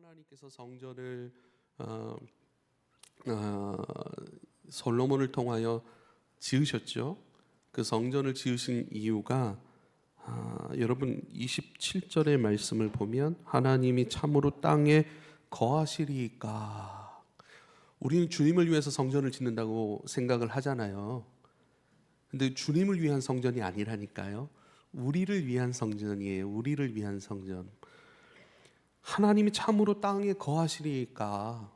하나님께서 성전을 어, 솔로몬을 통하여 지으셨죠. 그 성전을 지으신 이유가 여러분 27절의 말씀을 보면 하나님이 참으로 땅에 거하시리까. 우리는 주님을 위해서 성전을 짓는다고 생각을 하잖아요. 근데 주님을 위한 성전이 아니라니까요. 우리를 위한 성전이에요. 우리를 위한 성전. 하나님이 참으로 땅에 거하시리까.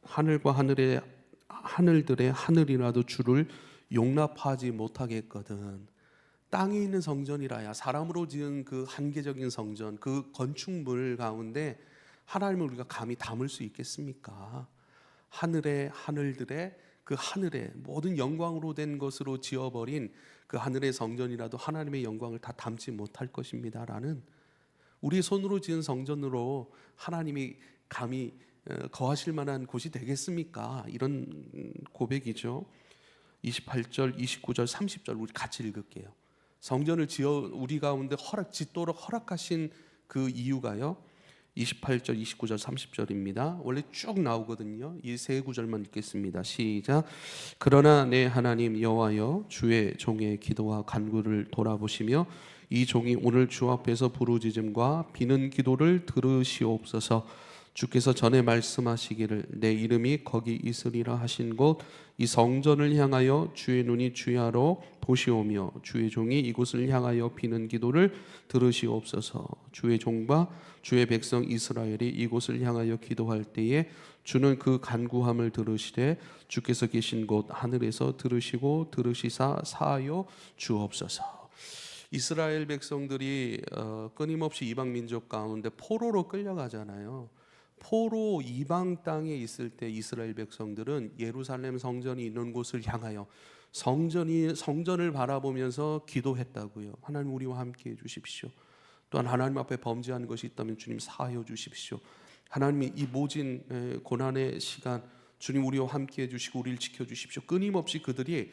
하늘과 하늘들의 하늘이라도 주를 용납하지 못하겠거든. 땅에 있는 성전이라야, 사람으로 지은 그 한계적인 성전, 그 건축물 가운데 하나님을 우리가 감히 담을 수 있겠습니까? 하늘들의 그 하늘에 모든 영광으로 된 것으로 지어버린 그 하늘의 성전이라도 하나님의 영광을 다 담지 못할 것입니다라는, 우리 손으로 지은 성전으로 하나님이 감히 거하실 만한 곳이 되겠습니까? 이런 고백이죠. 28절, 29절, 30절 우리 같이 읽을게요. 성전을 지어 우리 가운데 짓도록 허락하신 그 이유가요, 28절, 29절, 30절입니다. 원래 쭉 나오거든요. 이 세 구절만 읽겠습니다. 시작. 그러나 내 하나님 여호와여, 주의 종의 기도와 간구를 돌아보시며 이 종이 오늘 주 앞에서 부르짖음과 비는 기도를 들으시옵소서. 주께서 전에 말씀하시기를 내 이름이 거기 있으리라 하신 곳 이 성전을 향하여 주의 눈이 주야로 보시오며 주의 종이 이곳을 향하여 비는 기도를 들으시옵소서. 주의 종과 주의 백성 이스라엘이 이곳을 향하여 기도할 때에 주는 그 간구함을 들으시되 주께서 계신 곳 하늘에서 들으시고 들으시사 사하여 주옵소서. 이스라엘 백성들이 끊임없이 이방 민족 가운데 포로로 끌려가잖아요. 포로 이방 땅에 있을 때 이스라엘 백성들은 예루살렘 성전이 있는 곳을 향하여 성전을 바라보면서 기도했다고요. 하나님 우리와 함께 해 주십시오. 또한 하나님 앞에 범죄한 것이 있다면 주님 사하여 주십시오. 하나님이 이 모진 고난의 시간 주님 우리와 함께 해주시고 우리를 지켜주십시오. 끊임없이 그들이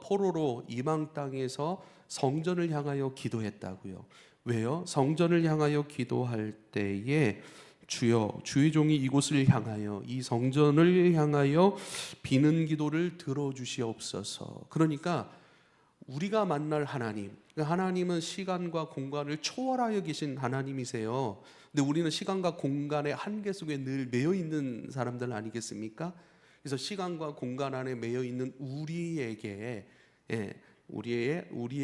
포로로 이방 땅에서 성전을 향하여 기도했다고요. 왜요? 성전을 향하여 기도할 때에 주여 주의 종이 이곳을 향하여 이 성전을 향하여 비는 기도를 들어주시옵소서. 그러니까 우리가 만날 하나님은 시간과 공간을 초월하여 계신 하나님이세요. 근데 우리는 시간과 공간의 한계 속에 늘 매여 있는 사람들 아니겠습니까? 그래서 시간과 공간 안에 매여 있는 우리에게 우리가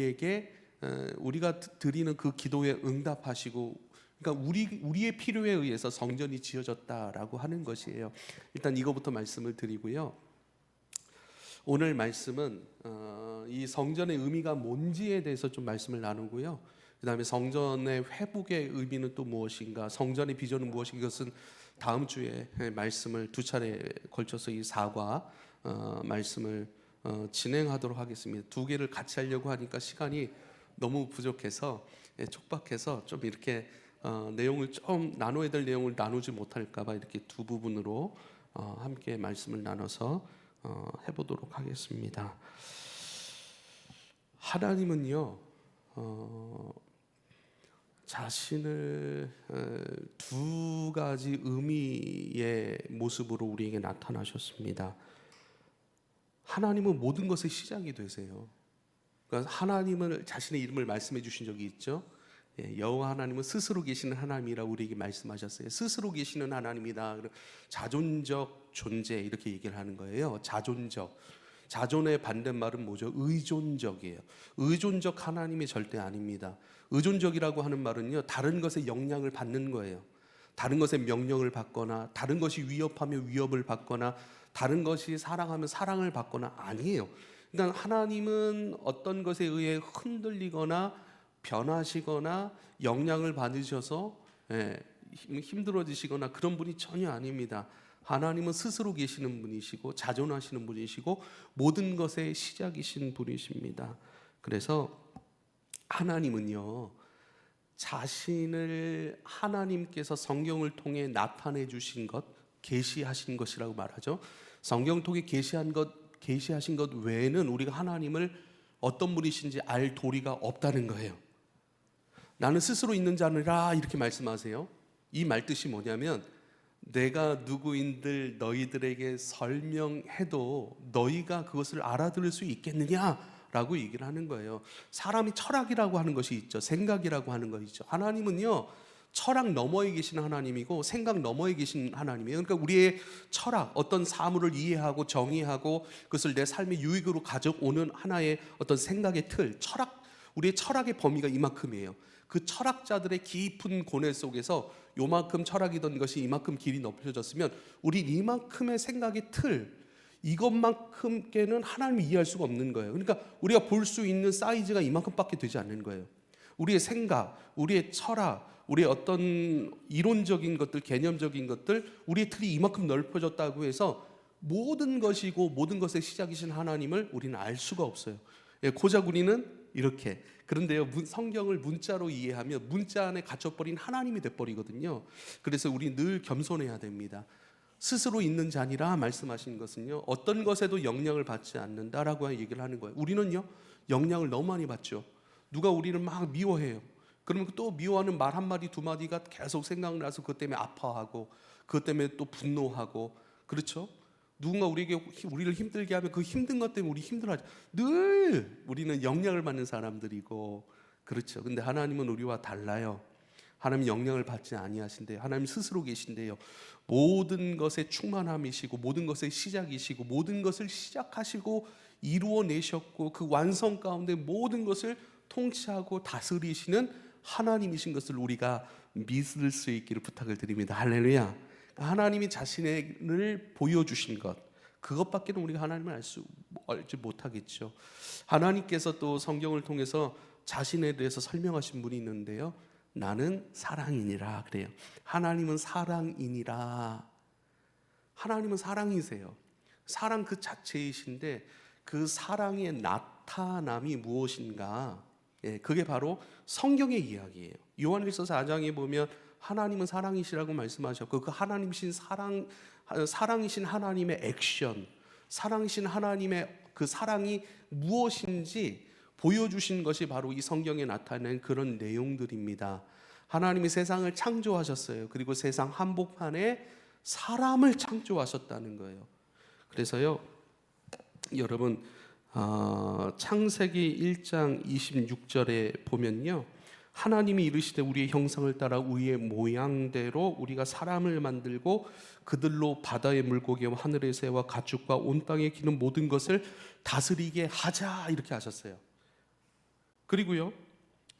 드리는 그 기도에 응답하시고, 그러니까 우리의 필요에 의해서 성전이 지어졌다라고 하는 것이에요. 일단 이거부터 말씀을 드리고요. 오늘 말씀은 이 성전의 의미가 뭔지에 대해서 좀 말씀을 나누고요. 그 다음에 성전의 회복의 의미는 또 무엇인가, 성전의 비전은 무엇인가, 이것은 다음 주에 말씀을 두 차례 걸쳐서 이 4과 말씀을 진행하도록 하겠습니다. 두 개를 같이 하려고 하니까 시간이 너무 부족해서 촉박해서 좀 이렇게 내용을 좀 나눠야 될 내용을 나누지 못할까 봐 이렇게 두 부분으로 함께 말씀을 나눠서 해보도록 하겠습니다. 하나님은요 자신을 두 가지 의미의 모습으로 우리에게 나타나셨습니다. 하나님은 모든 것의 시작이 되세요. 그러니까 하나님은 자신의 이름을 말씀해 주신 적이 있죠. 여호와 하나님은 스스로 계시는 하나님이라고 우리에게 말씀하셨어요. 스스로 계시는 하나님이다. 자존적 존재 이렇게 얘기를 하는 거예요. 자존의 반대말은 뭐죠? 의존적이에요. 의존적 하나님이 절대 아닙니다. 의존적이라고 하는 말은요, 다른 것에 영향을 받는 거예요. 다른 것에 명령을 받거나, 다른 것이 위협하면 위협을 받거나, 다른 것이 사랑하면 사랑을 받거나 아니에요. 그러니까 하나님은 어떤 것에 의해 흔들리거나 변하시거나 영향을 받으셔서 힘들어지시거나 그런 분이 전혀 아닙니다. 하나님은 스스로 계시는 분이시고 자존하시는 분이시고 모든 것의 시작이신 분이십니다. 그래서 하나님은요, 자신을 하나님께서 성경을 통해 나타내 주신 것, 계시하신 것이라고 말하죠. 성경 통해 계시하신 것 외에는 우리가 하나님을 어떤 분이신지 알 도리가 없다는 거예요. 나는 스스로 있는 자니라 이렇게 말씀하세요. 이 말뜻이 뭐냐면 내가 누구인들 너희들에게 설명해도 너희가 그것을 알아들을 수 있겠느냐라고 얘기를 하는 거예요. 사람이 철학이라고 하는 것이 있죠. 생각이라고 하는 것이 있죠. 하나님은요, 철학 너머에 계신 하나님이고 생각 너머에 계신 하나님이에요. 그러니까 우리의 철학, 어떤 사물을 이해하고 정의하고 그것을 내 삶의 유익으로 가져오는 하나의 어떤 생각의 틀, 철학, 우리의 철학의 범위가 이만큼이에요. 그 철학자들의 깊은 고뇌 속에서 요만큼 철학이던 것이 이만큼 길이 넓혀졌으면 우리 이만큼의 생각의 틀, 이것만큼께는 하나님을 이해할 수가 없는 거예요. 그러니까 우리가 볼 수 있는 사이즈가 이만큼밖에 되지 않는 거예요. 우리의 생각, 우리의 철학, 우리의 어떤 이론적인 것들, 개념적인 것들, 우리의 틀이 이만큼 넓어졌다고 해서 모든 것이고 모든 것의 시작이신 하나님을 우리는 알 수가 없어요. 고작 우리는 이렇게. 그런데요, 성경을 문자로 이해하면 문자 안에 갇혀버린 하나님이 돼버리거든요. 그래서 우리 늘 겸손해야 됩니다. 스스로 있는 자니라 말씀하신 것은요, 어떤 것에도 영향을 받지 않는다라고 얘기를 하는 거예요. 우리는요, 영향을 너무 많이 받죠. 누가 우리를 막 미워해요. 그러면 또 미워하는 말 한마디 두 마디가 계속 생각나서 그것 때문에 아파하고 그것 때문에 또 분노하고, 그렇죠? 누군가 우리를 힘들게 하면 그 힘든 것 때문에 우리 힘들어하죠. 늘 우리는 영향을 받는 사람들이고, 그렇죠. 근데 하나님은 우리와 달라요. 하나님 영향을 받지 아니하신대요. 하나님 스스로 계신대요. 모든 것의 충만함이시고 모든 것의 시작이시고 모든 것을 시작하시고 이루어내셨고 그 완성 가운데 모든 것을 통치하고 다스리시는 하나님이신 것을 우리가 믿을 수 있기를 부탁을 드립니다. 할렐루야. 하나님이 자신을 보여주신 것, 그것밖에는 우리가 하나님을 알지 못하겠죠. 하나님께서 또 성경을 통해서 자신에 대해서 설명하신 분이 있는데요, 나는 사랑이니라 그래요. 하나님은 사랑이니라. 하나님은 사랑이세요. 사랑 그 자체이신데 그 사랑의 나타남이 무엇인가? 그게 바로 성경의 이야기예요. 요한일서 4장에 보면 하나님은 사랑이시라고 말씀하셨고 그 하나님이신 사랑이신 하나님의 액션, 사랑이신 하나님의 그 사랑이 무엇인지 보여주신 것이 바로 이 성경에 나타낸 그런 내용들입니다. 하나님이 세상을 창조하셨어요. 그리고 세상 한복판에 사람을 창조하셨다는 거예요. 그래서요, 여러분 창세기 1장 26절에 보면요, 하나님이 이르시되 우리의 형상을 따라 우리의 모양대로 우리가 사람을 만들고 그들로 바다의 물고기와 하늘의 새와 가축과 온 땅에 기는 모든 것을 다스리게 하자, 이렇게 하셨어요. 그리고요,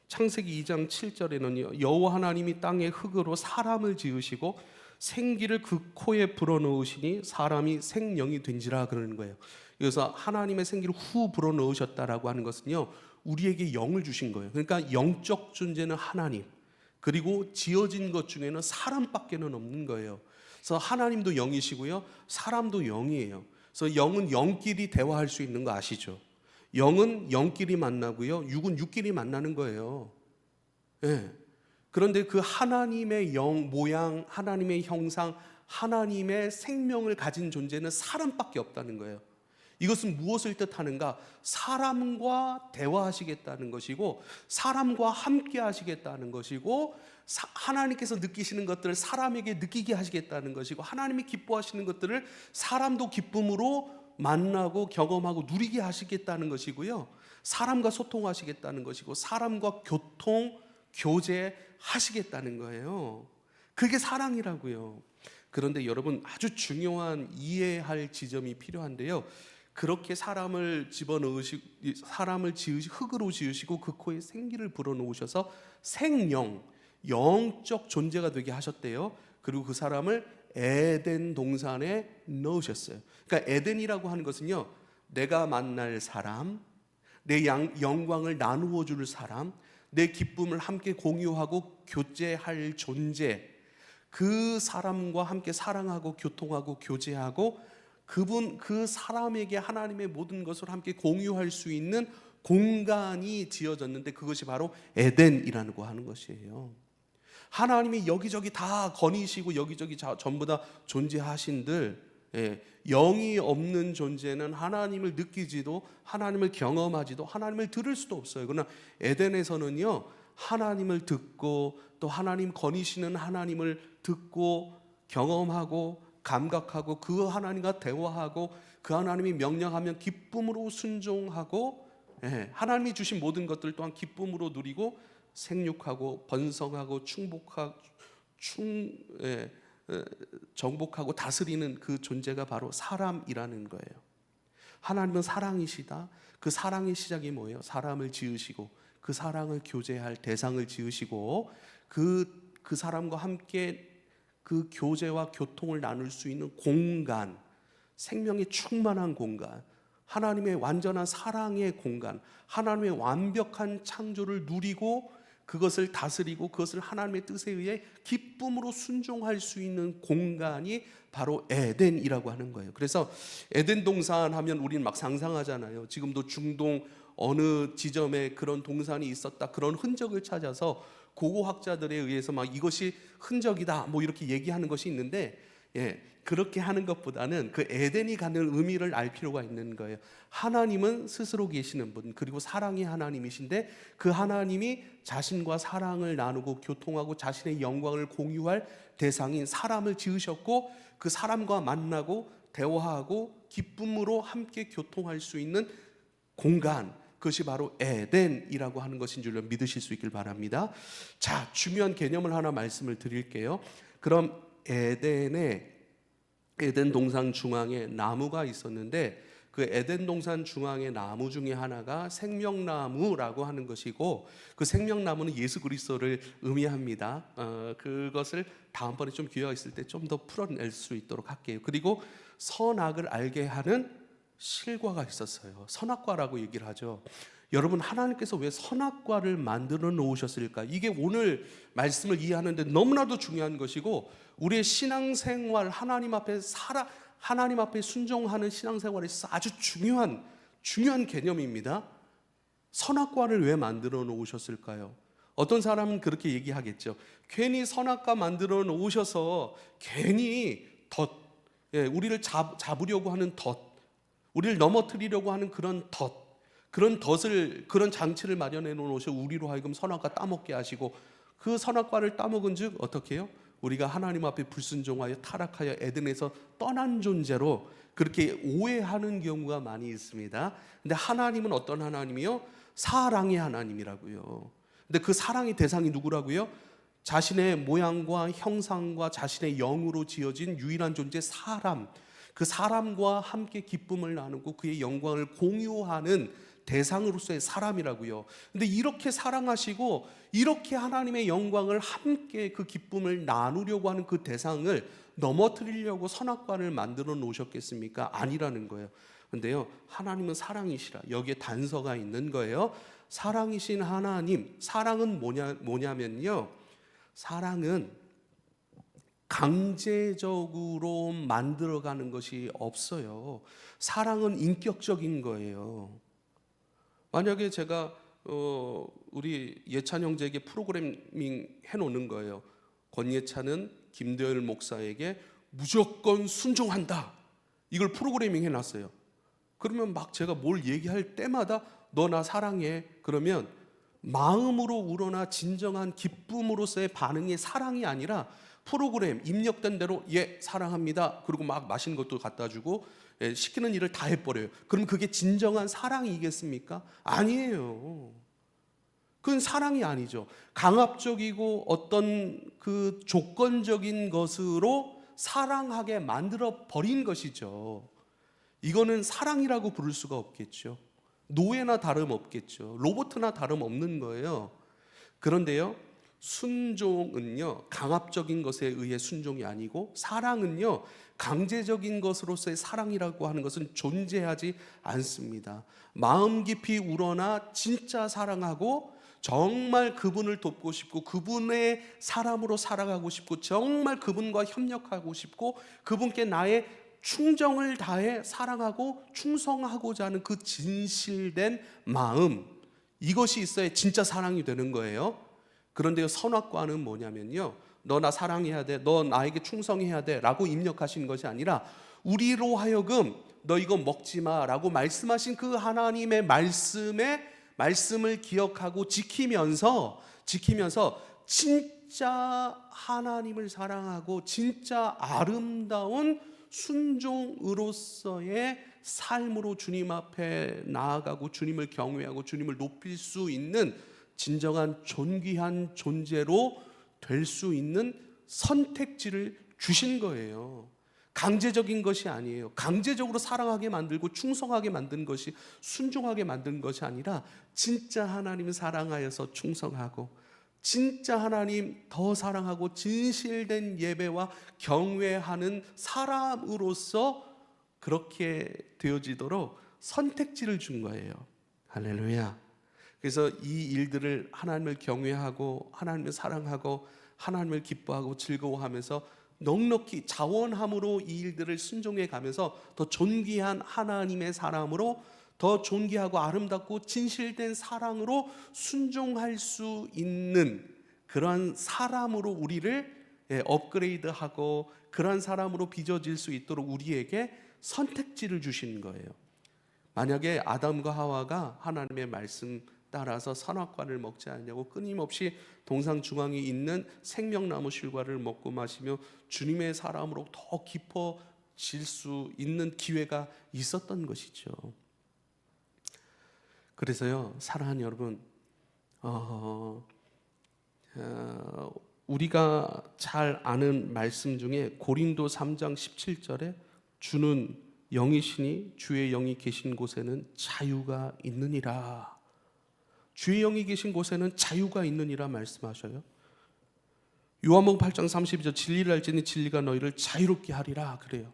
창세기 2장 7절에는요, 여호와 하나님이 땅의 흙으로 사람을 지으시고 생기를 그 코에 불어넣으시니 사람이 생명이 된지라 그러는 거예요. 그래서 하나님의 생기를 후 불어넣으셨다라고 하는 것은요, 우리에게 영을 주신 거예요. 그러니까 영적 존재는 하나님, 그리고 지어진 것 중에는 사람밖에는 없는 거예요. 그래서 하나님도 영이시고요, 사람도 영이에요. 그래서 영은 영끼리 대화할 수 있는 거 아시죠? 영은 영끼리 만나고요, 육은 육끼리 만나는 거예요. 그런데 그 하나님의 영, 모양, 하나님의 형상, 하나님의 생명을 가진 존재는 사람밖에 없다는 거예요. 이것은 무엇을 뜻하는가? 사람과 대화하시겠다는 것이고 사람과 함께 하시겠다는 것이고 하나님께서 느끼시는 것들을 사람에게 느끼게 하시겠다는 것이고 하나님이 기뻐하시는 것들을 사람도 기쁨으로 만나고 경험하고 누리게 하시겠다는 것이고요, 사람과 소통하시겠다는 것이고 사람과 교제하시겠다는 거예요. 그게 사랑이라고요. 그런데 여러분, 아주 중요한 이해할 지점이 필요한데요, 그렇게 사람을 흙으로 지으시고 그 코에 생기를 불어넣으셔서 생명, 영적 존재가 되게 하셨대요. 그리고 그 사람을 에덴 동산에 넣으셨어요. 그러니까 에덴이라고 하는 것은요, 내가 만날 사람, 내 영광을 나누어 줄 사람, 내 기쁨을 함께 공유하고 교제할 존재, 그 사람과 함께 사랑하고 교통하고 교제하고 그 사람에게 하나님의 모든 것을 함께 공유할 수 있는 공간이 지어졌는데 그것이 바로 에덴이라고 하는 것이에요. 하나님이 여기저기 다 거니시고 여기저기 전부 다 존재하신들, 영이 없는 존재는 하나님을 느끼지도 하나님을 경험하지도 하나님을 들을 수도 없어요. 그러나 에덴에서는요, 하나님을 듣고 또 하나님 거니시는 하나님을 듣고 경험하고 감각하고 그 하나님과 대화하고 그 하나님이 명령하면 기쁨으로 순종하고, 하나님이 주신 모든 것들 또한 기쁨으로 누리고 생육하고 번성하고 정복하고 다스리는 그 존재가 바로 사람이라는 거예요. 하나님은 사랑이시다. 그 사랑의 시작이 뭐예요? 사람을 지으시고 그 사랑을 교제할 대상을 지으시고 그 사람과 함께 그 교제와 교통을 나눌 수 있는 공간, 생명의 충만한 공간, 하나님의 완전한 사랑의 공간, 하나님의 완벽한 창조를 누리고 그것을 다스리고 그것을 하나님의 뜻에 의해 기쁨으로 순종할 수 있는 공간이 바로 에덴이라고 하는 거예요. 그래서 에덴 동산 하면 우리는 막 상상하잖아요. 지금도 중동 어느 지점에 그런 동산이 있었다, 그런 흔적을 찾아서 고고학자들에 의해서 막 이것이 흔적이다 뭐 이렇게 얘기하는 것이 있는데, 그렇게 하는 것보다는 그 에덴이 갖는 의미를 알 필요가 있는 거예요. 하나님은 스스로 계시는 분, 그리고 사랑의 하나님이신데 그 하나님이 자신과 사랑을 나누고 교통하고 자신의 영광을 공유할 대상인 사람을 지으셨고 그 사람과 만나고 대화하고 기쁨으로 함께 교통할 수 있는 공간, 그것이 바로 에덴이라고 하는 것인 줄로 믿으실 수 있길 바랍니다. 자, 중요한 개념을 하나 말씀을 드릴게요. 그럼 에덴 동산 중앙에 나무가 있었는데 그 에덴 동산 중앙의 나무 중에 하나가 생명나무라고 하는 것이고, 그 생명나무는 예수 그리스도를 의미합니다. 그것을 다음번에 좀 기회가 있을 때 좀 더 풀어낼 수 있도록 할게요. 그리고 선악을 알게 하는 실과가 있었어요. 선악과라고 얘기를 하죠. 여러분, 하나님께서 왜 선악과를 만들어 놓으셨을까? 이게 오늘 말씀을 이해하는데 너무나도 중요한 것이고, 우리의 신앙생활, 하나님 앞에 순종하는 신앙생활에 있어서 아주 중요한 개념입니다. 선악과를 왜 만들어 놓으셨을까요? 어떤 사람은 그렇게 얘기하겠죠. 괜히 선악과 만들어 놓으셔서 괜히 우리를 잡으려고 하는 우리를 넘어뜨리려고 하는 그런 그런 장치를 마련해 놓으셔 우리로 하여금 선악과 따먹게 하시고, 그 선악과를 따먹은 즉 어떻게 해요? 우리가 하나님 앞에 불순종하여 타락하여 에덴에서 떠난 존재로 그렇게 오해하는 경우가 많이 있습니다. 근데 하나님은 어떤 하나님이요? 사랑의 하나님이라고요. 근데 그 사랑의 대상이 누구라고요? 자신의 모양과 형상과 자신의 영으로 지어진 유일한 존재 사람, 그 사람과 함께 기쁨을 나누고 그의 영광을 공유하는 대상으로서의 사람이라고요. 근데 이렇게 사랑하시고 이렇게 하나님의 영광을 함께 그 기쁨을 나누려고 하는 그 대상을 넘어뜨리려고 선악과를 만들어 놓으셨겠습니까? 아니라는 거예요. 근데요, 하나님은 사랑이시라. 여기에 단서가 있는 거예요. 사랑이신 하나님, 사랑은 뭐냐면요, 사랑은 강제적으로 만들어가는 것이 없어요. 사랑은 인격적인 거예요. 만약에 제가 우리 예찬 형제에게 프로그래밍 해놓는 거예요. 권예찬은 김대열 목사에게 무조건 순종한다, 이걸 프로그래밍 해놨어요. 그러면 막 제가 뭘 얘기할 때마다 너 나 사랑해, 그러면 마음으로 우러나 진정한 기쁨으로서의 반응이 사랑이 아니라 프로그램 입력된 대로 사랑합니다, 그리고 막 맛있는 것도 갖다 주고 시키는 일을 다 해버려요. 그럼 그게 진정한 사랑이겠습니까? 아니에요. 그건 사랑이 아니죠. 강압적이고 어떤 그 조건적인 것으로 사랑하게 만들어 버린 것이죠. 이거는 사랑이라고 부를 수가 없겠죠. 노예나 다름없겠죠. 로봇이나 다름없는 거예요. 그런데요, 순종은요, 강압적인 것에 의해 순종이 아니고, 사랑은요, 강제적인 것으로서의 사랑이라고 하는 것은 존재하지 않습니다. 마음 깊이 우러나 진짜 사랑하고 정말 그분을 돕고 싶고 그분의 사람으로 살아가고 싶고 정말 그분과 협력하고 싶고 그분께 나의 충정을 다해 사랑하고 충성하고자 하는 그 진실된 마음, 이것이 있어야 진짜 사랑이 되는 거예요. 그런데요, 선악과는 뭐냐면요, 너 나 사랑해야 돼, 너 나에게 충성해야 돼 라고 입력하신 것이 아니라 우리로 하여금 너 이거 먹지 마 라고 말씀하신 그 하나님의 말씀을 기억하고 지키면서 지키면서 진짜 하나님을 사랑하고 진짜 아름다운 순종으로서의 삶으로 주님 앞에 나아가고 주님을 경외하고 주님을 높일 수 있는 진정한 존귀한 존재로 될 수 있는 선택지를 주신 거예요. 강제적인 것이 아니에요. 강제적으로 사랑하게 만들고 충성하게 만든 것이, 순종하게 만든 것이 아니라 진짜 하나님을 사랑하여서 충성하고 진짜 하나님 더 사랑하고 진실된 예배와 경외하는 사람으로서 그렇게 되어지도록 선택지를 준 거예요. 할렐루야. 그래서 이 일들을 하나님을 경외하고 하나님을 사랑하고 하나님을 기뻐하고 즐거워하면서 넉넉히 자원함으로 이 일들을 순종해 가면서 더 존귀한 하나님의 사람으로, 더 존귀하고 아름답고 진실된 사랑으로 순종할 수 있는 그러한 사람으로 우리를 업그레이드하고 그러한 사람으로 빚어질 수 있도록 우리에게 선택지를 주신 거예요. 만약에 아담과 하와가 하나님의 말씀 따라서 선악과를 먹지 않냐고 끊임없이 동상 중앙에 있는 생명나무 실과를 먹고 마시며 주님의 사람으로 더 깊어질 수 있는 기회가 있었던 것이죠. 그래서요, 사랑하는 여러분, 우리가 잘 아는 말씀 중에 고린도 3장 17절에 주는 영이시니 주의 영이 계신 곳에는 자유가 있느니라. 주의 영이 계신 곳에는 자유가 있느니라 말씀하셔요. 요한복음 8장 32절 진리를 알지니 진리가 너희를 자유롭게 하리라 그래요.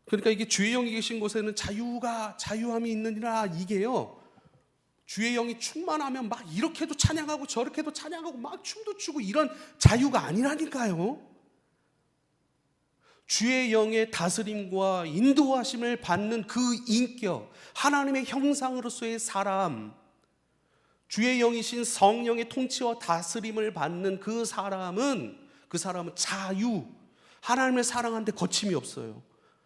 그러니까 이게 주의 영이 계신 곳에는 자유함이 있느니라, 이게요, 주의 영이 충만하면 막 이렇게도 찬양하고 저렇게도 찬양하고 막 춤도 추고 이런 자유가 아니라니까요. 주의 영의 다스림과 인도하심을 받는 그 인격, 하나님의 형상으로서의 사람, 주의 영이신 성령의 통치와 다스림을 받는 그 사람은 자유, 하나님을 사랑하는데 거침이 없어요.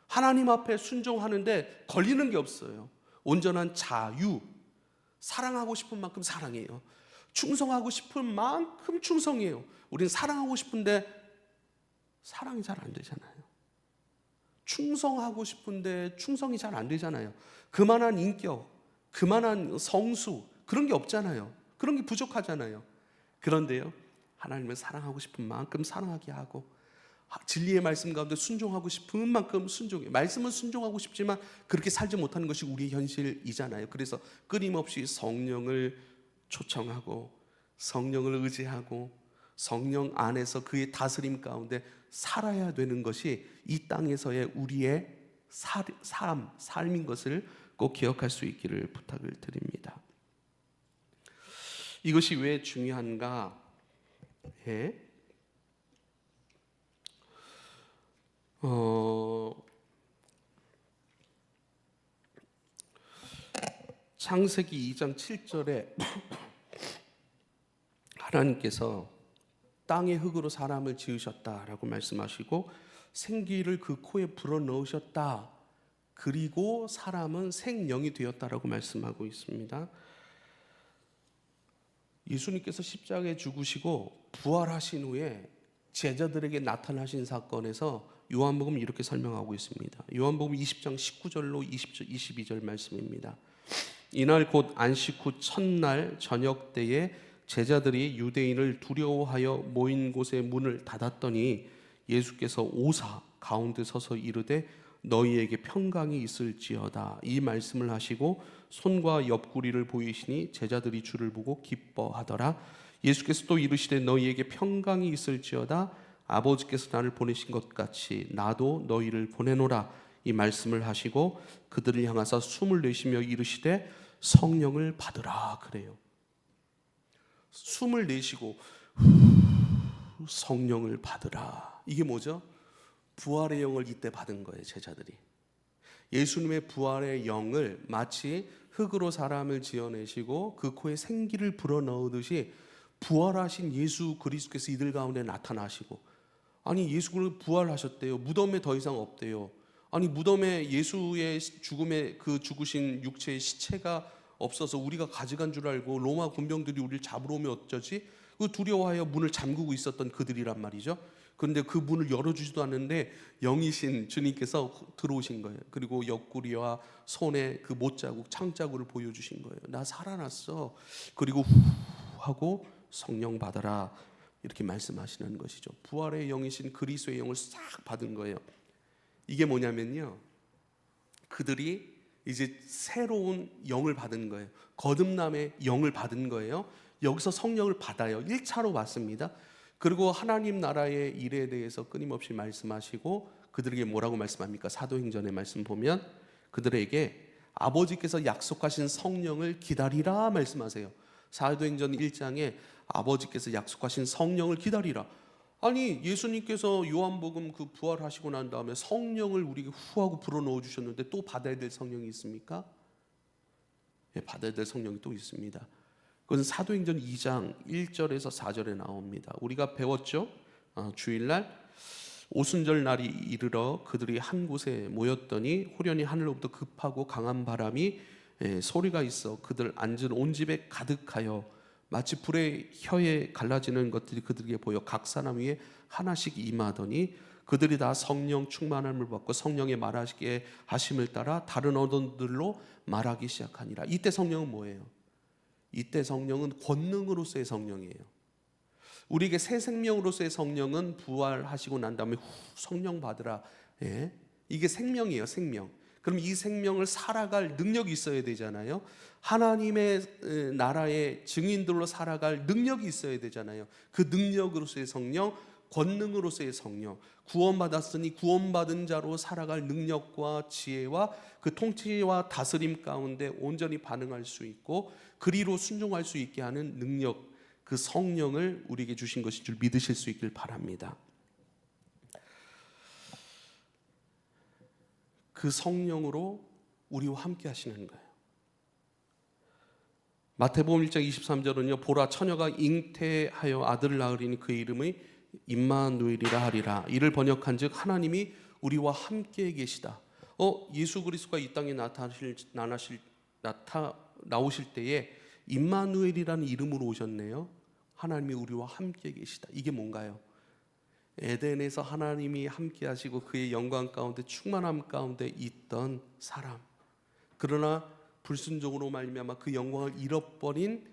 하나님 앞에 순종하는데 걸리는 게 없어요. 온전한 자유, 사랑하고 싶은 만큼 사랑해요. 충성하고 싶은 만큼 충성해요. 우리는 사랑하고 싶은데 사랑이 잘 안 되잖아요. 충성하고 싶은데 충성이 잘 안 되잖아요. 그만한 인격, 그만한 성수, 그런 게 없잖아요. 그런 게 부족하잖아요. 그런데요, 하나님을 사랑하고 싶은 만큼 사랑하게 하고 진리의 말씀 가운데 순종하고 싶은 만큼 순종해요. 말씀은 순종하고 싶지만 그렇게 살지 못하는 것이 우리의 현실이잖아요. 그래서 끊임없이 성령을 초청하고 성령을 의지하고 성령 안에서 그의 다스림 가운데 살아야 되는 것이 이 땅에서의 우리의 삶인 것을 꼭 기억할 수 있기를 부탁을 드립니다. 이것이 왜 중요한가? 창세기 2장 7절에 하나님께서 땅의 흙으로 사람을 지으셨다라고 말씀하시고 생기를 그 코에 불어넣으셨다. 그리고 사람은 생명이 되었다라고 말씀하고 있습니다. 예수님께서 십자가에 죽으시고 부활하신 후에 제자들에게 나타나신 사건에서 요한복음 이렇게 설명하고 있습니다. 요한복음 20장 19절로 22절 말씀입니다. 이날 곧 안식 후 첫날 저녁 때에 제자들이 유대인을 두려워하여 모인 곳의 문을 닫았더니 예수께서 오사 가운데 서서 이르되 너희에게 평강이 있을지어다. 이 말씀을 하시고 손과 옆구리를 보이시니 제자들이 주를 보고 기뻐하더라. 예수께서 또 이르시되 너희에게 평강이 있을지어다. 아버지께서 나를 보내신 것 같이 나도 너희를 보내노라. 이 말씀을 하시고 그들을 향하사 숨을 내쉬며 이르시되 성령을 받으라 그래요. 숨을 내쉬고 성령을 받으라. 이게 뭐죠? 부활의 영을 이때 받은 거예요. 제자들이 예수님의 부활의 영을 마치 흙으로 사람을 지어내시고 그 코에 생기를 불어넣듯이 부활하신 예수 그리스도께서 이들 가운데 나타나시고, 아니 예수를 부활하셨대요. 무덤에 더 이상 없대요. 아니 무덤에 예수의 죽음에 그 죽으신 육체의 시체가 없어서 우리가 가져간 줄 알고 로마 군병들이 우리를 잡으러 오면 어쩌지? 그 두려워하여 문을 잠그고 있었던 그들이란 말이죠. 그런데 그 문을 열어주지도 않는데 영이신 주님께서 들어오신 거예요. 그리고 옆구리와 손에 그 못자국, 창자국을 보여주신 거예요. 나 살아났어. 그리고 후 하고 성령 받아라 이렇게 말씀하시는 것이죠. 부활의 영이신 그리스도의 영을 싹 받은 거예요. 이게 뭐냐면요, 그들이 이제 새로운 영을 받은 거예요. 거듭남의 영을 받은 거예요. 여기서 성령을 받아요. 1차로 받습니다. 그리고 하나님 나라의 일에 대해서 끊임없이 말씀하시고 그들에게 뭐라고 말씀합니까? 사도행전의 말씀 보면 그들에게 아버지께서 약속하신 성령을 기다리라 말씀하세요. 사도행전 1장에 아버지께서 약속하신 성령을 기다리라. 아니, 예수님께서 요한복음 그 부활하시고 난 다음에 성령을 우리에게 후하고 불어넣어 주셨는데 또 받아야 될 성령이 있습니까? 예, 받아야 될 성령이 또 있습니다. 그것은 사도행전 2장 1절에서 4절에 나옵니다. 우리가 배웠죠? 주일날 오순절 날이 이르러 그들이 한 곳에 모였더니 후련히 하늘로부터 급하고 강한 바람이 소리가 있어 그들 앉은 온 집에 가득하여 마치 불의 혀에 갈라지는 것들이 그들에게 보여 각 사람 위에 하나씩 임하더니 그들이 다 성령 충만함을 받고 성령의 말하시게 하심을 따라 다른 언어들로 말하기 시작하니라. 이때 성령은 뭐예요? 이때 성령은 권능으로서의 성령이에요. 우리에게 새 생명으로서의 성령은 부활하시고 난 다음에 성령 받으라. 예? 이게 생명이에요, 생명. 그럼 이 생명을 살아갈 능력이 있어야 되잖아요. 하나님의 나라의 증인들로 살아갈 능력이 있어야 되잖아요. 그 능력으로서의 성령, 권능으로서의 성령, 구원받았으니 구원받은 자로 살아갈 능력과 지혜와 그 통치와 다스림 가운데 온전히 반응할 수 있고 그리로 순종할 수 있게 하는 능력, 그 성령을 우리에게 주신 것인 줄 믿으실 수 있길 바랍니다. 그 성령으로 우리와 함께 하시는 거예요. 마태복음 1장 23절은요, 보라 처녀가 잉태하여 아들을 낳으리니 그의 이름이 임마누엘이라 하리라. 이를 번역한즉 하나님이 우리와 함께 계시다. 예수 그리스도가 이 땅에 나오실 때에 임마누엘이라는 이름으로 오셨네요. 하나님이 우리와 함께 계시다. 이게 뭔가요? 에덴에서 하나님이 함께 하시고 그의 영광 가운데 충만함 가운데 있던 사람, 그러나 불순종으로 말미암아 그 영광을 잃어버린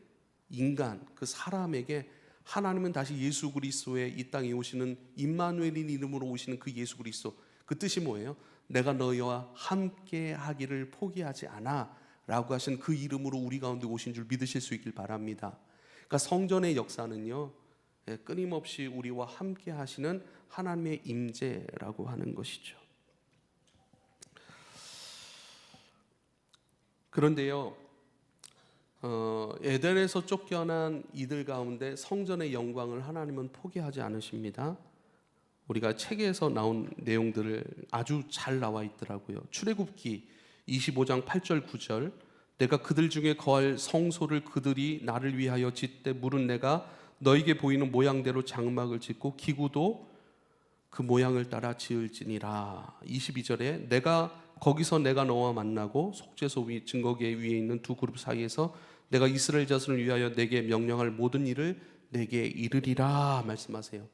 인간, 그 사람에게 하나님은 다시 예수 그리스도의 이 땅에 오시는 임마누엘인 이름으로 오시는 그 예수 그리스도, 그 뜻이 뭐예요? 내가 너희와 함께 하기를 포기하지 않아 라고 하신 그 이름으로 우리 가운데 오신 줄 믿으실 수 있길 바랍니다. 그러니까 성전의 역사는요, 끊임없이 우리와 함께 하시는 하나님의 임재라고 하는 것이죠. 그런데요, 에덴에서 쫓겨난 이들 가운데 성전의 영광을 하나님은 포기하지 않으십니다. 우리가 책에서 나온 내용들을 아주 잘 나와 있더라고요. 출애굽기 25장 8절 9절, 내가 그들 중에 거할 성소를 그들이 나를 위하여 짓되 물은 내가 너에게 보이는 모양대로 장막을 짓고 기구도 그 모양을 따라 지을지니라. 22절에 거기서 내가 너와 만나고 속죄소 위 증거계 위에 있는 두 그룹 사이에서 내가 이스라엘 자손을 위하여 내게 명령할 모든 일을 내게 이르리라 말씀하세요.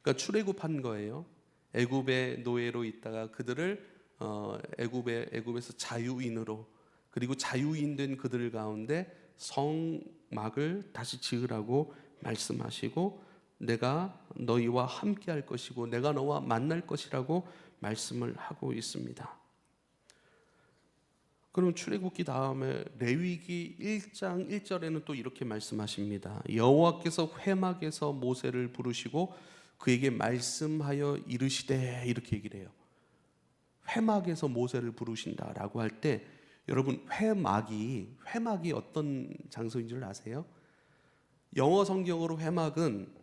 그러니까 출애굽한 거예요. 애굽의 노예로 있다가 그들을 애굽에서 자유인으로, 그리고 자유인 된 그들 가운데 성막을 다시 지으라고 말씀하시고 내가 너희와 함께 할 것이고 내가 너와 만날 것이라고 말씀을 하고 있습니다. 그럼 출애굽기 다음에 레위기 1장 1절에는 또 이렇게 말씀하십니다. 여호와께서 회막에서 모세를 부르시고 그에게 말씀하여 이르시되, 이렇게 얘기를 해요. 회막에서 모세를 부르신다라고 할 때 여러분, 회막이 어떤 장소인 줄 아세요? 영어 성경으로 회막은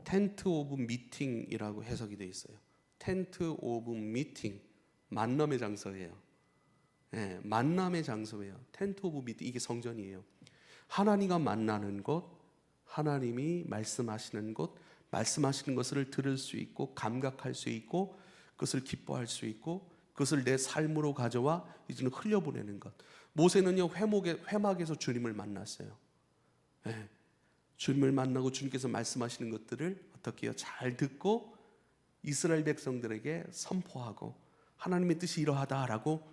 텐트 오브 미팅이라고 해석이 되어 있어요. 텐트 오브 미팅, 만남의 장소예요. 네, 만남의 장소예요. 텐트 오브 미팅, 이게 성전이에요. 하나님과 만나는 곳, 하나님이 말씀하시는 곳, 말씀하시는 것을 들을 수 있고 감각할 수 있고 그것을 기뻐할 수 있고 그것을 내 삶으로 가져와 이제는 흘려보내는 것. 모세는요 회막에서 주님을 만났어요. 네. 주님을 만나고 주님께서 말씀하시는 것들을 어떻게 해요? 잘 듣고 이스라엘 백성들에게 선포하고 하나님의 뜻이 이러하다라고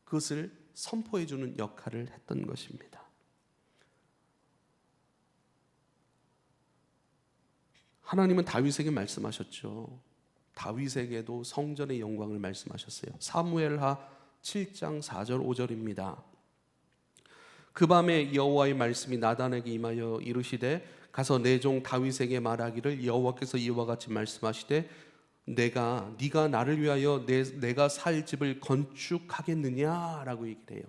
그것을 선포해 주는 역할을 했던 것입니다. 하나님은 다윗에게 말씀하셨죠. 다윗에게도 성전의 영광을 말씀하셨어요. 사무엘하 7장 4절 5절입니다. 그 밤에 여호와의 말씀이 나단에게 임하여 이르시되 가서 내 종 다윗에게 말하기를 여호와께서 이와 같이 말씀하시되 네가 나를 위하여 내가 살 집을 건축하겠느냐라고 얘기를 해요.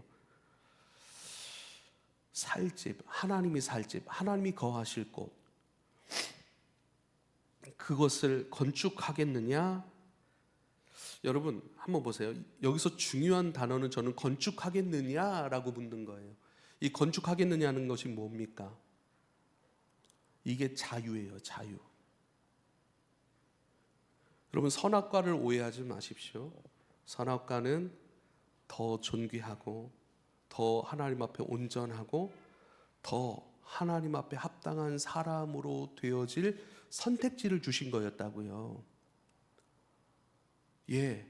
살 집, 하나님이 살 집, 하나님이 거하실 곳, 그것을 건축하겠느냐? 여러분 한번 보세요. 여기서 중요한 단어는 저는 건축하겠느냐라고 묻는 거예요. 이 건축하겠느냐는 것이 뭡니까? 이게 자유예요. 자유. 여러분 선악과를 오해하지 마십시오. 선악과는 더 존귀하고 더 하나님 앞에 온전하고 더 하나님 앞에 합당한 사람으로 되어질 선택지를 주신 거였다고요. 예.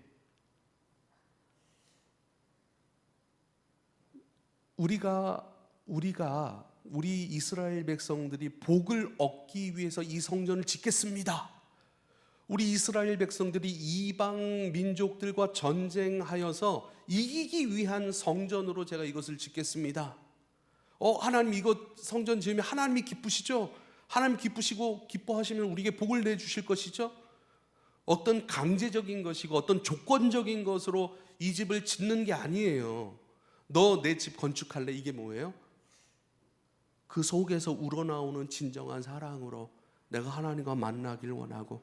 우리 이스라엘 백성들이 복을 얻기 위해서 이 성전을 짓겠습니다. 우리 이스라엘 백성들이 이방 민족들과 전쟁하여서 이기기 위한 성전으로 제가 이것을 짓겠습니다. 하나님 이것 성전 지으면 하나님이 기쁘시죠? 하나님 기쁘시고 기뻐하시면 우리에게 복을 내주실 것이죠? 어떤 강제적인 것이고 어떤 조건적인 것으로 이 집을 짓는 게 아니에요. 너 내 집 건축할래? 이게 뭐예요? 그 속에서 우러나오는 진정한 사랑으로 내가 하나님과 만나길 원하고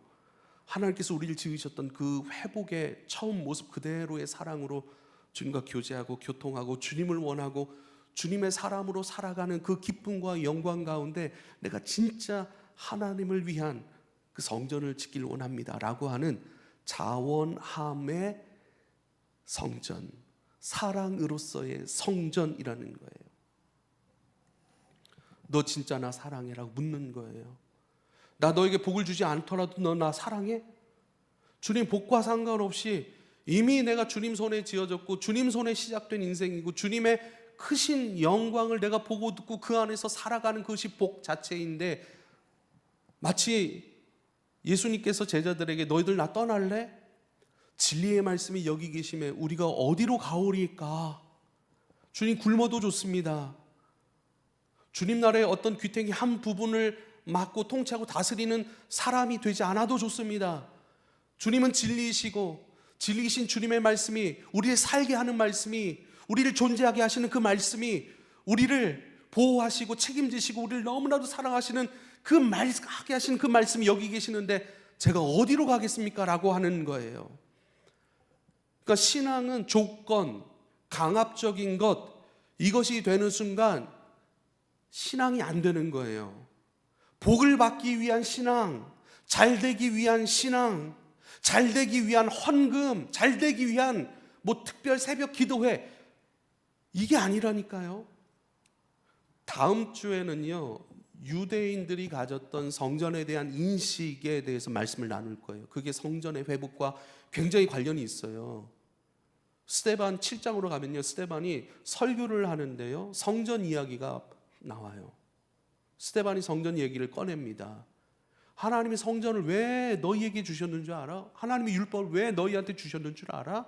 하나님께서 우리를 지으셨던 그 회복의 처음 모습 그대로의 사랑으로 주님과 교제하고 교통하고 주님을 원하고 주님의 사람으로 살아가는 그 기쁨과 영광 가운데 내가 진짜 하나님을 위한 그 성전을 짓길 원합니다 라고 하는 자원함의 성전, 사랑으로서의 성전이라는 거예요. 너 진짜 나 사랑해? 라고 묻는 거예요. 나 너에게 복을 주지 않더라도 너 나 사랑해? 주님 복과 상관없이 이미 내가 주님 손에 지어졌고 주님 손에 시작된 인생이고 주님의 크신 영광을 내가 보고 듣고 그 안에서 살아가는 것이 복 자체인데 마치 예수님께서 제자들에게 너희들 나 떠날래? 진리의 말씀이 여기 계심에 우리가 어디로 가오리까? 주님 굶어도 좋습니다. 주님 나라의 어떤 귀탱이 한 부분을 맡고 통치하고 다스리는 사람이 되지 않아도 좋습니다. 주님은 진리이시고 진리이신 주님의 말씀이 우리를 살게 하는 말씀이 우리를 존재하게 하시는 그 말씀이 우리를 보호하시고 책임지시고 우리를 너무나도 사랑하시는 하게 하시는 그 말씀이 여기 계시는데 제가 어디로 가겠습니까? 라고 하는 거예요. 그러니까 신앙은 조건, 강압적인 것 이것이 되는 순간 신앙이 안 되는 거예요. 복을 받기 위한 신앙, 잘 되기 위한 신앙, 잘 되기 위한 헌금, 잘 되기 위한 특별 새벽 기도회 이게 아니라니까요. 다음 주에는요 유대인들이 가졌던 성전에 대한 인식에 대해서 말씀을 나눌 거예요. 그게 성전의 회복과 굉장히 관련이 있어요. 스데반 7장으로 가면요 스데반이 설교를 하는데요 성전 이야기가 나와요. 스데반이 성전 얘기를 꺼냅니다. 하나님이 성전을 왜 너희에게 주셨는 줄 알아? 하나님이 율법을 왜 너희한테 주셨는 줄 알아?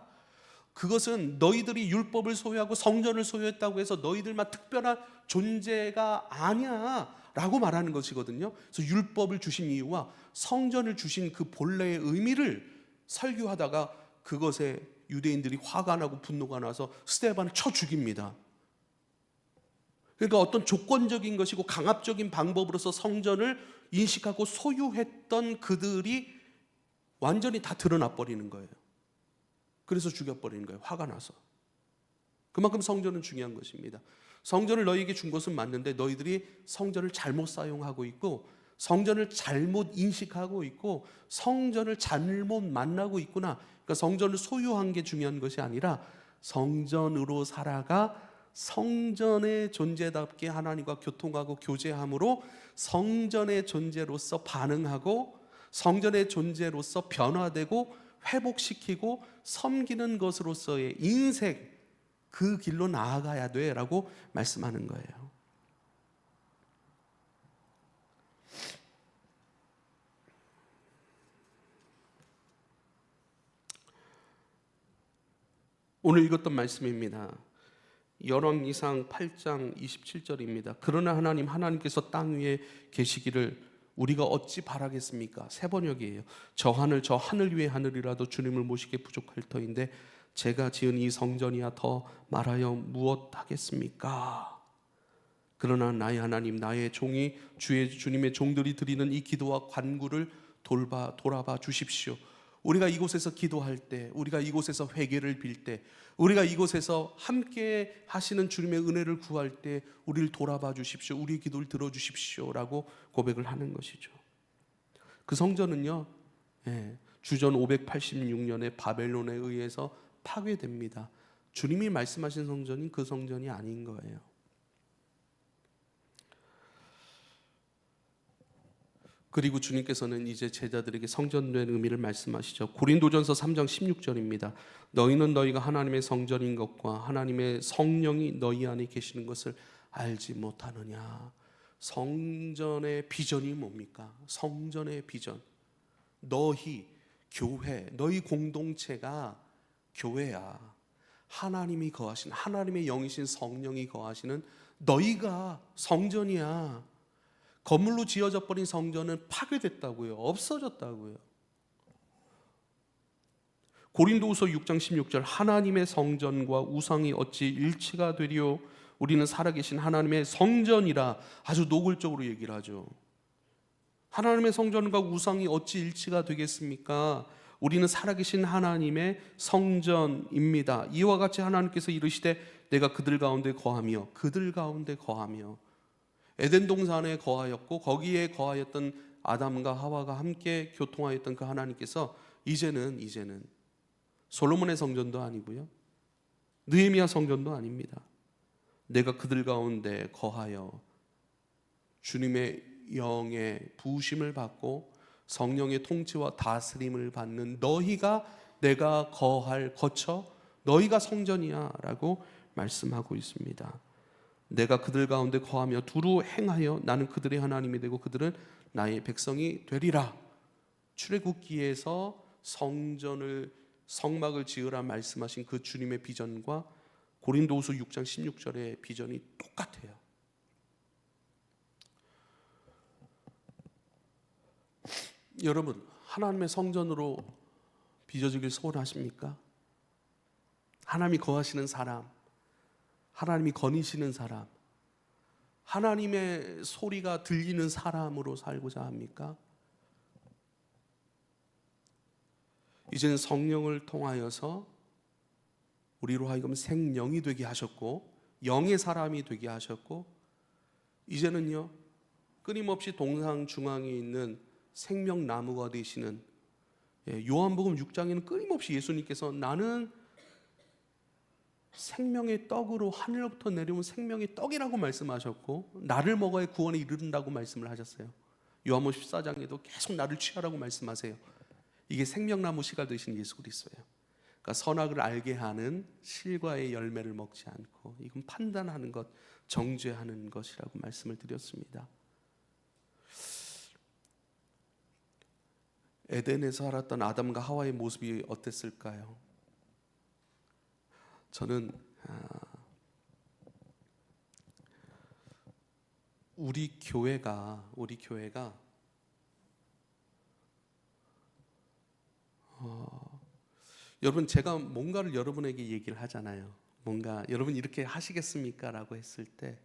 그것은 너희들이 율법을 소유하고 성전을 소유했다고 해서 너희들만 특별한 존재가 아니야 라고 말하는 것이거든요. 그래서 율법을 주신 이유와 성전을 주신 그 본래의 의미를 설교하다가 그것에 유대인들이 화가 나고 분노가 나서 스데반을 쳐 죽입니다. 그러니까 어떤 조건적인 것이고 강압적인 방법으로서 성전을 인식하고 소유했던 그들이 완전히 다 드러나 버리는 거예요. 그래서 죽여버리는 거예요. 화가 나서. 그만큼 성전은 중요한 것입니다. 성전을 너희에게 준 것은 맞는데 너희들이 성전을 잘못 사용하고 있고 성전을 잘못 인식하고 있고 성전을 잘못 만나고 있구나. 그러니까 성전을 소유한 게 중요한 것이 아니라 성전으로 살아가 성전의 존재답게 하나님과 교통하고 교제함으로 성전의 존재로서 반응하고 성전의 존재로서 변화되고 회복시키고 섬기는 것으로서의 인생, 그 길로 나아가야 돼라고 말씀하는 거예요. 오늘 읽었던 말씀입니다. 열왕기상 8장 27절입니다. 그러나 하나님께서 땅 위에 계시기를 우리가 어찌 바라겠습니까? 세 번역이에요. 저 하늘 위의 하늘이라도 주님을 모시기에 부족할 터인데 제가 지은 이 성전이야 더 말하여 무엇하겠습니까? 그러나 나의 하나님, 나의 종이 주님의 종들이 드리는 이 기도와 간구를 돌아봐 주십시오. 우리가 이곳에서 기도할 때, 우리가 이곳에서 회개를 빌 때, 우리가 이곳에서 함께 하시는 주님의 은혜를 구할 때 우리를 돌아봐 주십시오. 우리의 기도를 들어주십시오 라고 고백을 하는 것이죠. 그 성전은요, 주전 586년에 바벨론에 의해서 파괴됩니다. 주님이 말씀하신 성전이 그 성전이 아닌 거예요. 그리고 주님께서는 이제 제자들에게 성전된 의미를 말씀하시죠. 고린도전서 3장 16절입니다. 너희는 너희가 하나님의 성전인 것과 하나님의 성령이 너희 안에 계시는 것을 알지 못하느냐. 성전의 비전이 뭡니까? 성전의 비전. 너희 교회, 너희 공동체가 교회야. 하나님이 거하신, 하나님의 영이신 성령이 거하시는 너희가 성전이야. 건물로 지어져 버린 성전은 파괴됐다고요. 없어졌다고요. 고린도후서 6장 16절 하나님의 성전과 우상이 어찌 일치가 되리요? 우리는 살아계신 하나님의 성전이라 아주 노골적으로 얘기를 하죠. 하나님의 성전과 우상이 어찌 일치가 되겠습니까? 우리는 살아계신 하나님의 성전입니다. 이와 같이 하나님께서 이르시되 내가 그들 가운데 거하며 에덴 동산에 거하였고 거기에 거하였던 아담과 하와가 함께 교통하였던 그 하나님께서 이제는 솔로몬의 성전도 아니고요, 느헤미야 성전도 아닙니다. 내가 그들 가운데 거하여 주님의 영의 부으심을 받고 성령의 통치와 다스림을 받는 너희가 내가 거할 거처, 너희가 성전이야 라고 말씀하고 있습니다. 내가 그들 가운데 거하며 두루 행하여 나는 그들의 하나님이 되고 그들은 나의 백성이 되리라. 출애굽기에서 성막을 지으라 말씀하신 그 주님의 비전과 고린도후서 6장 16절의 비전이 똑같아요. 여러분, 하나님의 성전으로 빚어지길 소원하십니까? 하나님이 거하시는 사람, 하나님이 거니시는 사람, 하나님의 소리가 들리는 사람으로 살고자 합니까? 이제는 성령을 통하여서 우리로 하여금 생령이 되게 하셨고 영의 사람이 되게 하셨고 이제는요 끊임없이 동상 중앙에 있는 생명나무가 되시는, 요한복음 6장에는 끊임없이 예수님께서 나는 생명의 떡으로 하늘로부터 내려온 생명의 떡이라고 말씀하셨고 나를 먹어야 구원에 이르른다고 말씀을 하셨어요. 요한복음 14장에도 계속 나를 취하라고 말씀하세요. 이게 생명나무 씨가 되신 예수 그리스도예요. 그러니까 선악을 알게 하는 실과의 열매를 먹지 않고 이건 판단하는 것, 정죄하는 것이라고 말씀을 드렸습니다. 에덴에서 살았던 아담과 하와의 모습이 어땠을까요? 저는 우리 교회가 여러분, 제가 뭔가를 여러분에게 얘기를 하잖아요. 뭔가 여러분 이렇게 하시겠습니까? 라고 했을 때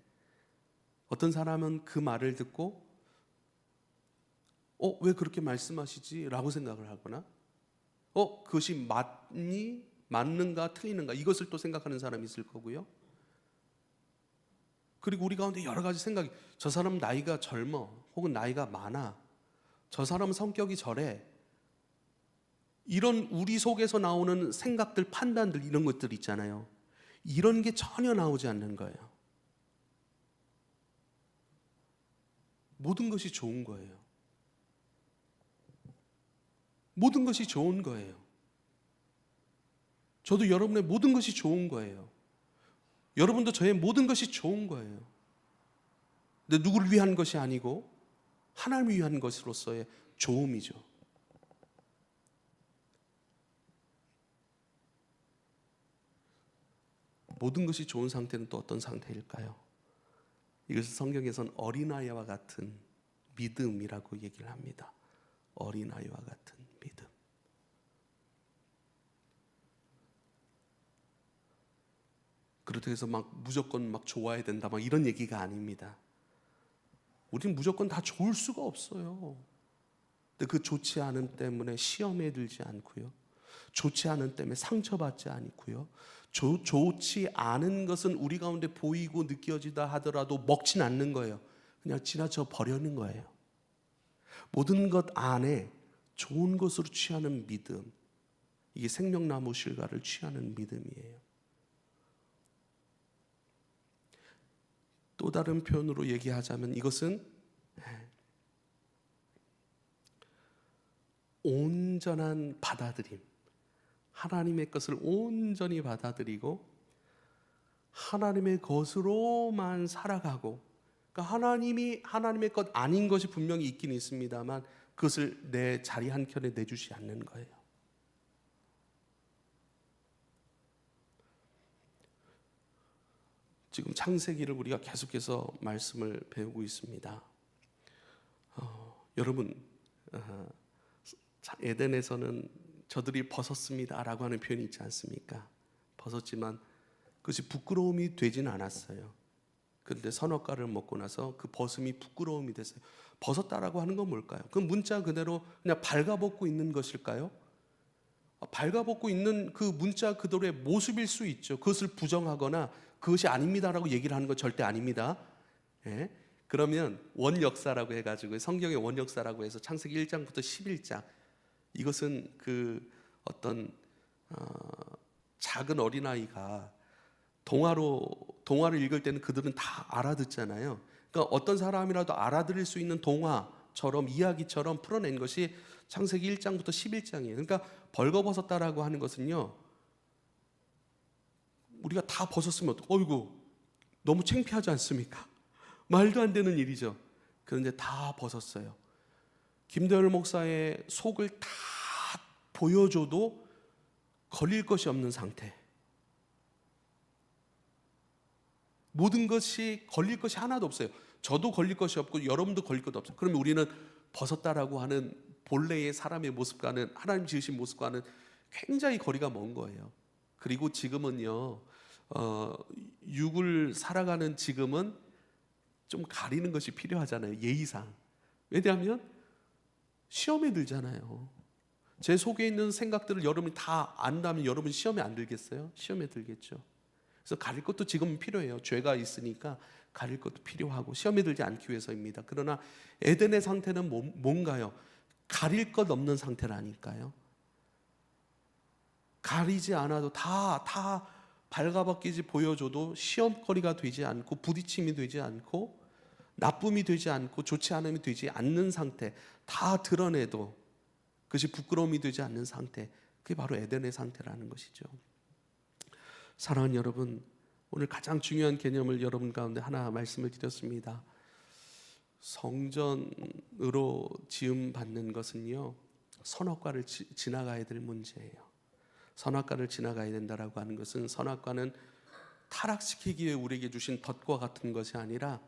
어떤 사람은 그 말을 듣고 왜 그렇게 말씀하시지? 라고 생각을 하거나 그것이 맞는가 틀리는가 이것을 또 생각하는 사람이 있을 거고요. 그리고 우리 가운데 여러 가지 생각이, 저 사람은 나이가 젊어 혹은 나이가 많아, 저 사람은 성격이 저래, 이런 우리 속에서 나오는 생각들, 판단들, 이런 것들 있잖아요. 이런 게 전혀 나오지 않는 거예요. 모든 것이 좋은 거예요. 모든 것이 좋은 거예요. 저도 여러분의 모든 것이 좋은 거예요. 여러분도 저의 모든 것이 좋은 거예요. 근데 누구를 위한 것이 아니고 하나님을 위한 것으로서의 좋음이죠. 모든 것이 좋은 상태는 또 어떤 상태일까요? 이것을 성경에서는 어린아이와 같은 믿음이라고 얘기를 합니다. 어린아이와 같은 믿음. 그렇다고 해서 막 무조건 막 좋아야 된다 막 이런 얘기가 아닙니다. 우리는 무조건 다 좋을 수가 없어요. 근데 그 좋지 않은 때문에 시험에 들지 않고요. 좋지 않은 때문에 상처받지 않고요. 좋지 않은 것은 우리 가운데 보이고 느껴지다 하더라도 먹진 않는 거예요. 그냥 지나쳐 버리는 거예요. 모든 것 안에 좋은 것으로 취하는 믿음, 이게 생명나무 실과를 취하는 믿음이에요. 또 다른 표현으로 얘기하자면 이것은 온전한 받아들임, 하나님의 것을 온전히 받아들이고 하나님의 것으로만 살아가고, 그러니까 하나님이 하나님의 것 아닌 것이 분명히 있긴 있습니다만 그것을 내 자리 한켠에 내주지 않는 거예요. 지금 창세기를 우리가 계속해서 말씀을 배우고 있습니다. 여러분, 에덴에서는 저들이 벗었습니다라고 하는 표현이 있지 않습니까? 벗었지만 그것이 부끄러움이 되진 않았어요. 그런데 선악과를 먹고 나서 그 벗음이 부끄러움이 됐어요. 벗었다라고 하는 건 뭘까요? 그 문자 그대로 그냥 발가벗고 있는 것일까요? 발가벗고 있는 그 문자 그대로의 모습일 수 있죠. 그것을 부정하거나 그것이 아닙니다라고 얘기를 하는 건 절대 아닙니다. 예? 그러면 원역사라고 해가지고 성경의 원역사라고 해서 창세기 1장부터 11장, 이것은 그 어떤 작은 어린아이가 동화를 읽을 때는 그들은 다 알아듣잖아요. 그러니까 어떤 사람이라도 알아들을 수 있는 동화처럼 이야기처럼 풀어낸 것이 창세기 1장부터 11장이에요. 그러니까 벌거벗었다라고 하는 것은요, 우리가 다 벗었으면 어이구 너무 창피하지 않습니까? 말도 안 되는 일이죠. 그런데 다 벗었어요. 김대열 목사의 속을 다 보여줘도 걸릴 것이 없는 상태. 모든 것이 걸릴 것이 하나도 없어요. 저도 걸릴 것이 없고 여러분도 걸릴 것도 없어요. 그러면 우리는 벗었다라고 하는 본래의 사람의 모습과는, 하나님 지으신 모습과는 굉장히 거리가 먼 거예요. 그리고 지금은요, 육을 살아가는 지금은 좀 가리는 것이 필요하잖아요. 예의상. 왜냐하면 시험에 들잖아요. 제 속에 있는 생각들을 여러분이 다 안다면 여러분 시험에 안 들겠어요? 시험에 들겠죠. 그래서 가릴 것도 지금 필요해요. 죄가 있으니까 가릴 것도 필요하고 시험에 들지 않기 위해서입니다. 그러나 에덴의 상태는 뭔가요? 가릴 것 없는 상태라니까요. 가리지 않아도 다 발가벗기지 보여줘도 시험거리가 되지 않고 부딪힘이 되지 않고 나쁨이 되지 않고 좋지 않음이 되지 않는 상태, 다 드러내도 그것이 부끄러움이 되지 않는 상태, 그게 바로 에덴의 상태라는 것이죠. 사랑하는 여러분, 오늘 가장 중요한 개념을 여러분 가운데 하나 말씀을 드렸습니다. 성전으로 지음받는 것은요, 선악과를 지나가야 될 문제예요. 선악과를 지나가야 된다라고 하는 것은, 선악과는 타락시키기 위해 우리에게 주신 덫과 같은 것이 아니라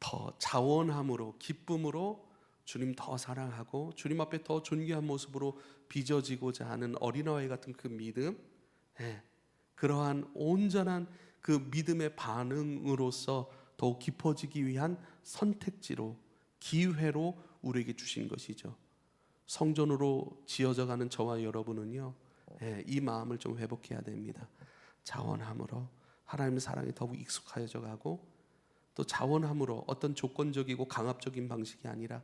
더 자원함으로, 기쁨으로 주님 더 사랑하고 주님 앞에 더 존귀한 모습으로 빚어지고자 하는 어린아이 같은 그 믿음, 그러한 온전한 그 믿음의 반응으로서 더욱 깊어지기 위한 선택지로, 기회로 우리에게 주신 것이죠. 성전으로 지어져가는 저와 여러분은요, 이 마음을 좀 회복해야 됩니다. 자원함으로 하나님의 사랑에 더욱 익숙해져 가고, 또 자원함으로 어떤 조건적이고 강압적인 방식이 아니라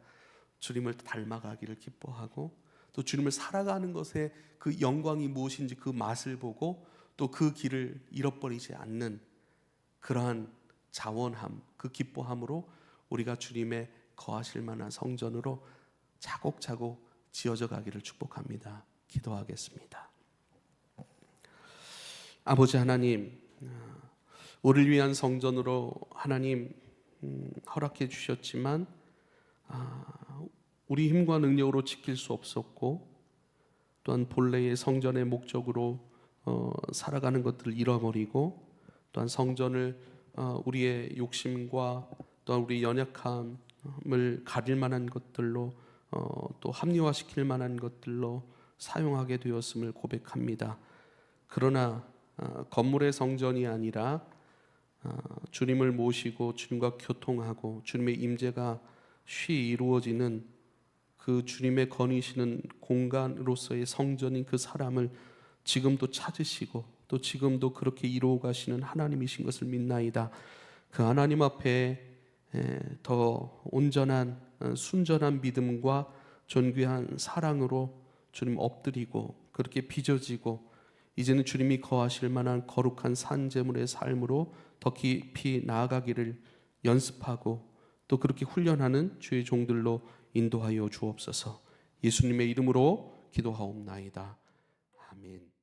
주님을 닮아가기를 기뻐하고, 또 주님을 살아가는 것에 그 영광이 무엇인지 그 맛을 보고 또 그 길을 잃어버리지 않는 그러한 자원함, 그 기뻐함으로 우리가 주님의 거하실 만한 성전으로 차곡차곡 지어져 가기를 축복합니다. 기도하겠습니다. 아버지 하나님, 우리를 위한 성전으로 하나님 허락해 주셨지만 우리 힘과 능력으로 지킬 수 없었고, 또한 본래의 성전의 목적으로 살아가는 것들을 잃어버리고, 또한 성전을 우리의 욕심과 또한 우리 연약함을 가릴 만한 것들로 또 합리화시킬 만한 것들로 사용하게 되었음을 고백합니다. 그러나 건물의 성전이 아니라 주님을 모시고 주님과 교통하고 주님의 임재가 쉬 이루어지는 그 주님의 거니시는 공간으로서의 성전인 그 사람을 지금도 찾으시고 또 지금도 그렇게 이루어 가시는 하나님이신 것을 믿나이다. 그 하나님 앞에 더 온전한 순전한 믿음과 존귀한 사랑으로 주님 엎드리고 그렇게 빚어지고, 이제는 주님이 거하실 만한 거룩한 산제물의 삶으로 더 깊이 나아가기를 연습하고 또 그렇게 훈련하는 주의 종들로 인도하여 주옵소서. 예수님의 이름으로 기도하옵나이다. 아멘.